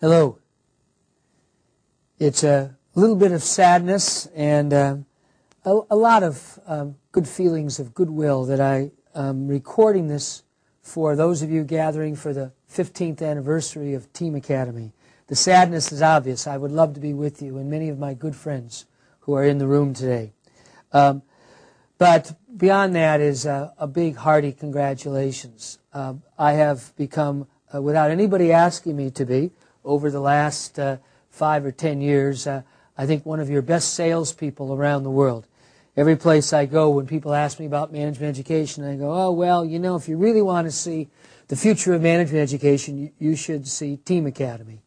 Hello. It's a little bit of sadness and a lot of good feelings of goodwill that I am recording this for those of you gathering for the 15th anniversary of Tiimiakatemi. The sadness is obvious. I would love to be with you and many of my good friends who are in the room today. But beyond that is a big hearty congratulations. I have become, without anybody asking me to be, over the last 5 or 10 years, I think one of your best salespeople around the world. Every place I go, when people ask me about management education, I go, oh, well, you know, if you really want to see the future of management education, you should see Tiimiakatemi.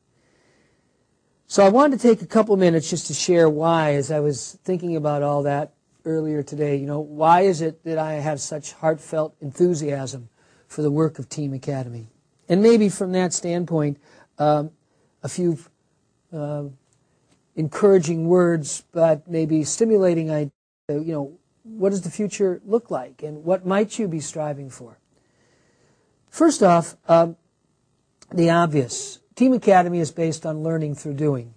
So I wanted to take a couple minutes just to share why, as I was thinking about all that earlier today, you know, why is it that I have such heartfelt enthusiasm for the work of Tiimiakatemi? And maybe from that standpoint, a few encouraging words, but maybe stimulating ideas. You know, what does the future look like, and what might you be striving for? First off, the obvious. Tiimiakatemi is based on learning through doing.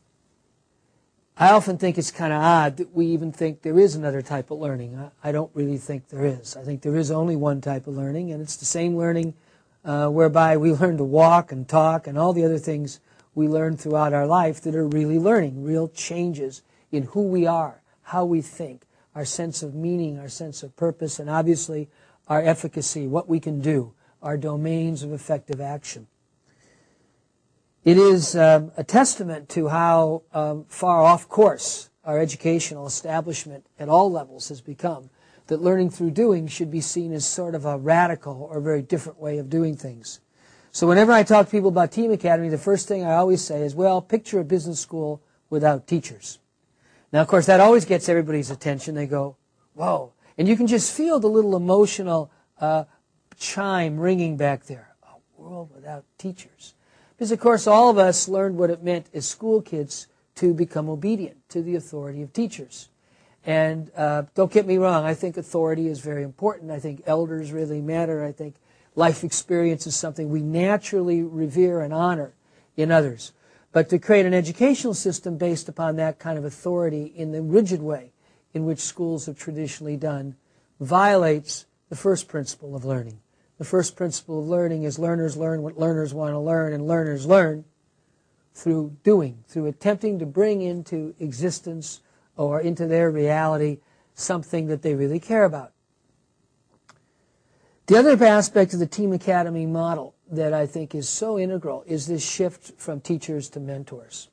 I often think it's kind of odd that we even think there is another type of learning. I don't really think there is. I think there is only one type of learning, and it's the same learning whereby we learn to walk and talk and all the other things we learn throughout our life that are really learning, real changes in who we are, how we think, our sense of meaning, our sense of purpose, and obviously our efficacy, what we can do, our domains of effective action. It is a testament to how far off course our educational establishment at all levels has become, that learning through doing should be seen as sort of a radical or very different way of doing things. So whenever I talk to people about Tiimiakatemi, the first thing I always say is, well, picture a business school without teachers. Now, of course, that always gets everybody's attention. They go, whoa. And you can just feel the little emotional chime ringing back there. A world without teachers. Because, of course, all of us learned what it meant as school kids to become obedient to the authority of teachers. And don't get me wrong, I think authority is very important. I think elders really matter. I think life experience is something we naturally revere and honor in others. But to create an educational system based upon that kind of authority in the rigid way in which schools have traditionally done violates the first principle of learning. The first principle of learning is learners learn what learners want to learn, and learners learn through doing, through attempting to bring into existence or into their reality something that they really care about. The other aspect of the Tiimiakatemi model that I think is so integral is this shift from teachers to mentors.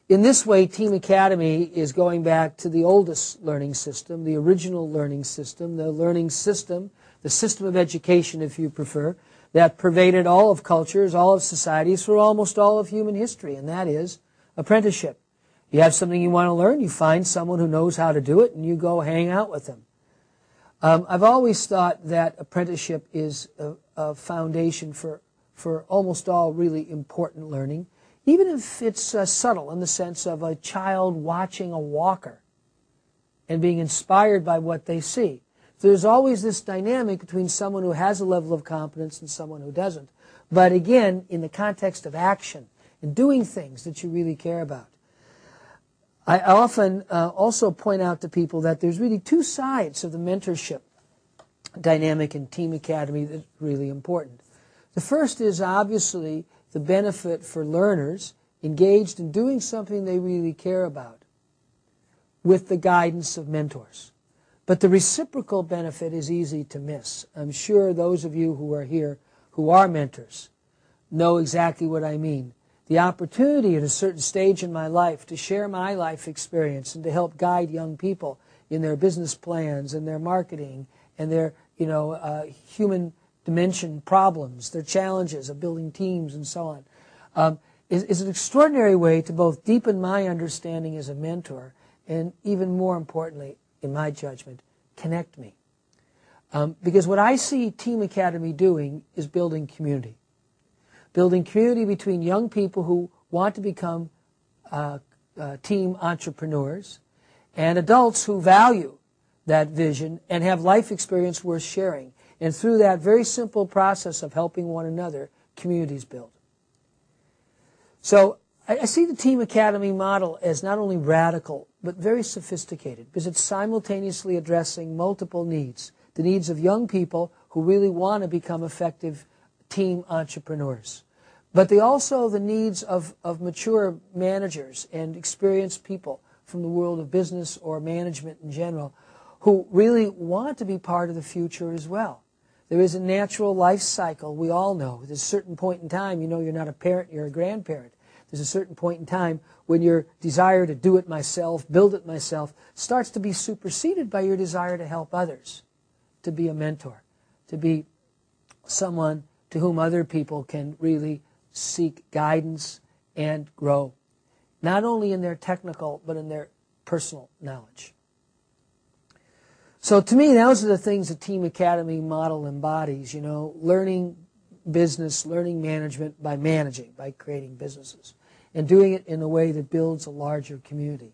In this way, Tiimiakatemi is going back to the oldest learning system, the original learning system, the system of education, if you prefer, that pervaded all of cultures, all of societies for almost all of human history, and that is apprenticeship. You have something you want to learn, you find someone who knows how to do it, and you go hang out with them. I've always thought that apprenticeship is a foundation for almost all really important learning, even if it's subtle in the sense of a child watching a walker and being inspired by what they see. There's always this dynamic between someone who has a level of competence and someone who doesn't. But again, in the context of action and doing things that you really care about. I often also point out to people that there's really two sides of the mentorship dynamic in Tiimiakatemi that's really important. The first is obviously the benefit for learners engaged in doing something they really care about with the guidance of mentors. But the reciprocal benefit is easy to miss. I'm sure those of you who are here who are mentors know exactly what I mean. The opportunity at a certain stage in my life to share my life experience and to help guide young people in their business plans and their marketing and their human dimension problems, their challenges of building teams and so on, is an extraordinary way to both deepen my understanding as a mentor and, even more importantly, in my judgment, connect me. Because what I see Tiimiakatemi doing is building community. Building community between young people who want to become team entrepreneurs and adults who value that vision and have life experience worth sharing. And through that very simple process of helping one another, communities build. So I see the Team Academy model as not only radical, but very sophisticated, because it's simultaneously addressing multiple needs. The needs of young people who really want to become effective team entrepreneurs. But also the needs of mature managers and experienced people from the world of business or management in general who really want to be part of the future as well. There is a natural life cycle, we all know. There's a certain point in time, you know you're not a parent, you're a grandparent. There's a certain point in time when your desire to do it myself, build it myself, starts to be superseded by your desire to help others, to be a mentor, to be someone to whom other people can really seek guidance and grow, not only in their technical, but in their personal knowledge. So to me, those are the things the Team Academy model embodies, you know, learning business, learning management by managing, by creating businesses, and doing it in a way that builds a larger community.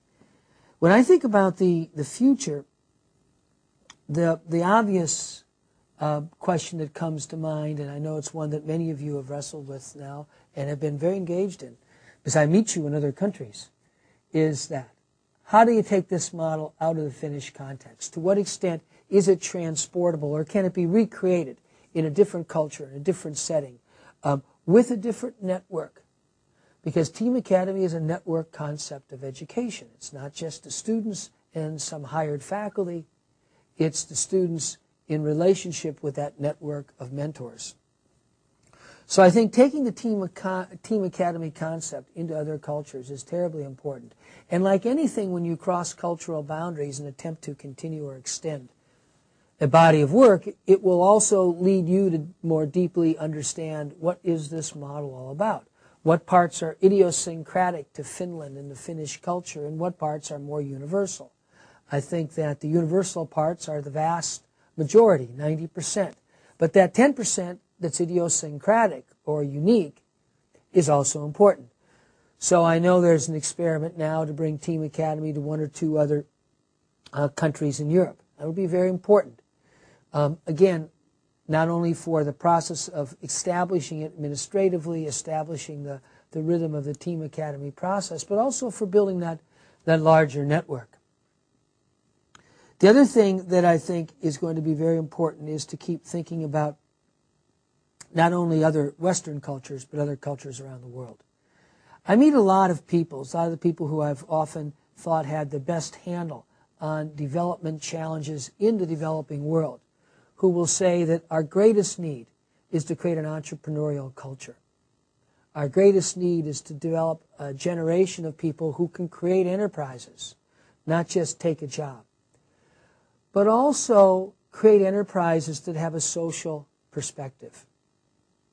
When I think about the future, the obvious question that comes to mind, and I know it's one that many of you have wrestled with now and have been very engaged in, because I meet you in other countries, is that how do you take this model out of the Finnish context? To what extent is it transportable, or can it be recreated in a different culture, in a different setting, with a different network? Because Team Academy is a network concept of education. It's not just the students and some hired faculty. It's the students in relationship with that network of mentors. So I think taking the Team Academy concept into other cultures is terribly important. And like anything, when you cross cultural boundaries and attempt to continue or extend a body of work, it will also lead you to more deeply understand what is this model all about. What parts are idiosyncratic to Finland and the Finnish culture, and what parts are more universal. I think that the universal parts are the vast majority, 90%. But that 10% that's idiosyncratic or unique is also important. So I know there's an experiment now to bring Team Academy to one or two other countries in Europe. That would be very important. Again, not only for the process of establishing it administratively, establishing the rhythm of the Team Academy process, but also for building that larger network. The other thing that I think is going to be very important is to keep thinking about not only other Western cultures, but other cultures around the world. I meet a lot of people, a lot of the people who I've often thought had the best handle on development challenges in the developing world, who will say that our greatest need is to create an entrepreneurial culture. Our greatest need is to develop a generation of people who can create enterprises, not just take a job, but also create enterprises that have a social perspective.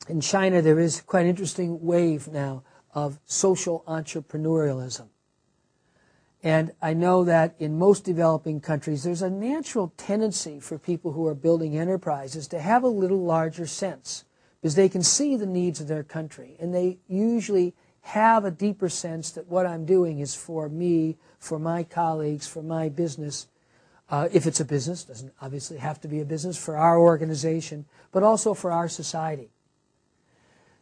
In China, there is quite an interesting wave now of social entrepreneurialism. And I know that in most developing countries, there's a natural tendency for people who are building enterprises to have a little larger sense, because they can see the needs of their country. And they usually have a deeper sense that what I'm doing is for me, for my colleagues, for my business. If it's a business, doesn't obviously have to be a business, for our organization, but also for our society.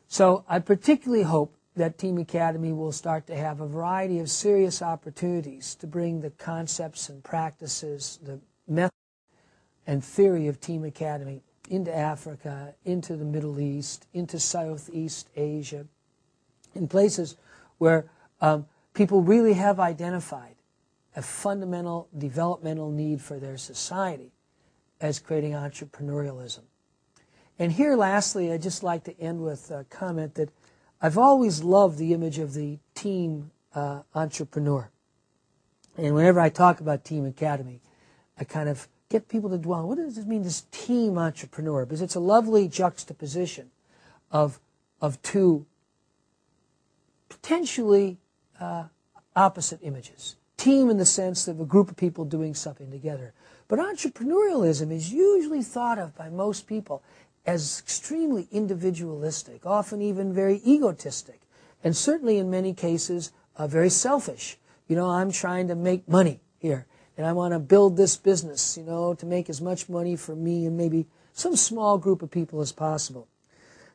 So I particularly hope that Team Academy will start to have a variety of serious opportunities to bring the concepts and practices, the method and theory of Team Academy into Africa, into the Middle East, into Southeast Asia, in places where people really have identified a fundamental developmental need for their society as creating entrepreneurialism. And here, lastly, I'd just like to end with a comment that I've always loved the image of the team entrepreneur. And whenever I talk about Team Academy, I kind of get people to dwell on, what does it mean, this team entrepreneur? Because it's a lovely juxtaposition of two potentially opposite images. Team in the sense of a group of people doing something together. But entrepreneurialism is usually thought of by most people as extremely individualistic, often even very egotistic, and certainly in many cases very selfish. You know, I'm trying to make money here, and I want to build this business, you know, to make as much money for me and maybe some small group of people as possible.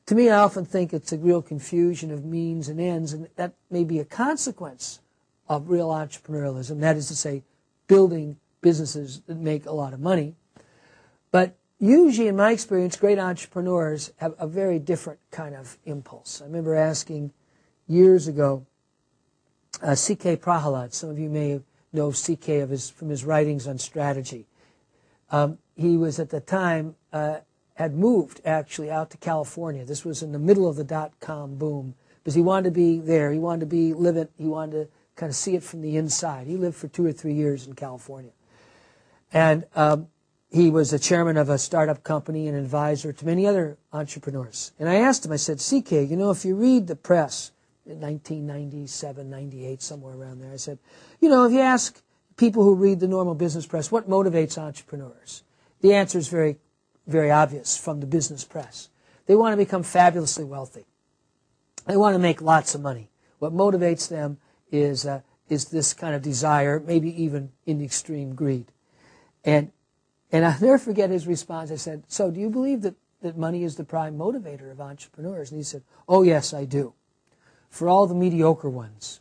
To me, I often think it's a real confusion of means and ends, and that may be a consequence of real entrepreneurialism, that is to say, building businesses that make a lot of money. But usually, in my experience, great entrepreneurs have a very different kind of impulse. I remember asking years ago C.K. Prahalad. Some of you may know C.K. from his writings on strategy. He was at the time, had moved actually out to California. This was in the middle of the dot-com boom, because he wanted to be there. He wanted to live it. He wanted to kind of see it from the inside. He lived for 2 or 3 years in California. And he was a chairman of a startup company and advisor to many other entrepreneurs. And I asked him, I said, C.K., you know, if you read the press in 1997, 98, somewhere around there, I said, you know, if you ask people who read the normal business press, what motivates entrepreneurs? The answer is very, very obvious from the business press. They want to become fabulously wealthy. They want to make lots of money. What motivates them is this kind of desire, maybe even in extreme greed. And I'll never forget his response. I said, so do you believe that money is the prime motivator of entrepreneurs? And he said, oh, yes, I do. For all the mediocre ones.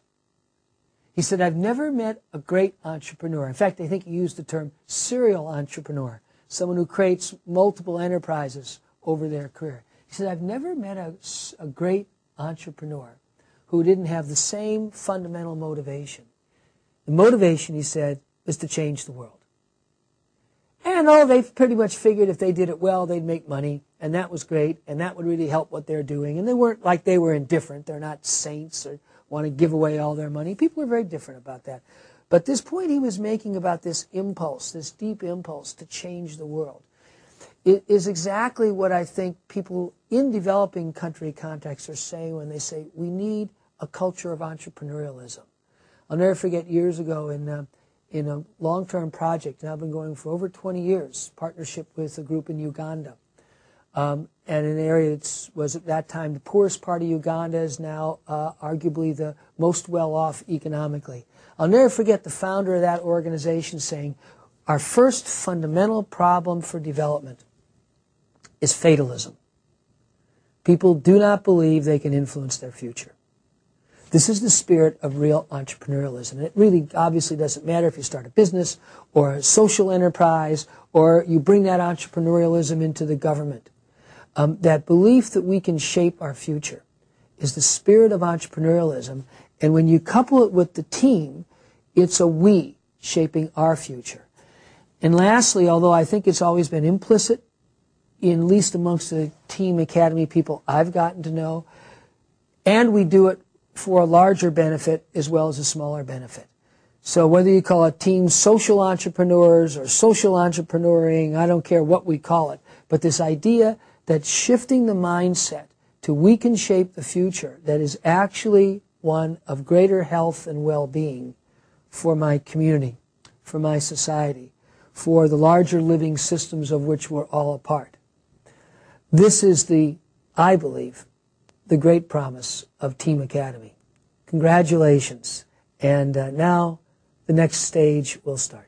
He said, I've never met a great entrepreneur. In fact, I think he used the term serial entrepreneur, someone who creates multiple enterprises over their career. He said, I've never met a great entrepreneur who didn't have the same fundamental motivation. The motivation, he said, was to change the world. And they pretty much figured if they did it well, they'd make money, and that was great, and that would really help what they're doing. And they weren't like they were indifferent. They're not saints or want to give away all their money. People are very different about that. But this point he was making about this impulse, this deep impulse to change the world, it is exactly what I think people in developing country contexts are saying when they say we need a culture of entrepreneurialism. I'll never forget years ago in a long-term project, and I've been going for over 20 years, partnership with a group in Uganda. And an area that was at that time the poorest part of Uganda is now arguably the most well-off economically. I'll never forget the founder of that organization saying, our first fundamental problem for development is fatalism. People do not believe they can influence their future. This is the spirit of real entrepreneurialism. And it really obviously doesn't matter if you start a business or a social enterprise or you bring that entrepreneurialism into the government. That belief that we can shape our future is the spirit of entrepreneurialism. And when you couple it with the team, it's a we shaping our future. And lastly, although I think it's always been implicit, at least amongst the Team Academy people I've gotten to know, and we do it for a larger benefit as well as a smaller benefit. So whether you call it team social entrepreneurs or social entrepreneuring, I don't care what we call it, but this idea that shifting the mindset to we can shape the future that is actually one of greater health and well-being for my community, for my society, for the larger living systems of which we're all a part. This is I believe, the great promise of Team Academy. Congratulations. And now the next stage will start.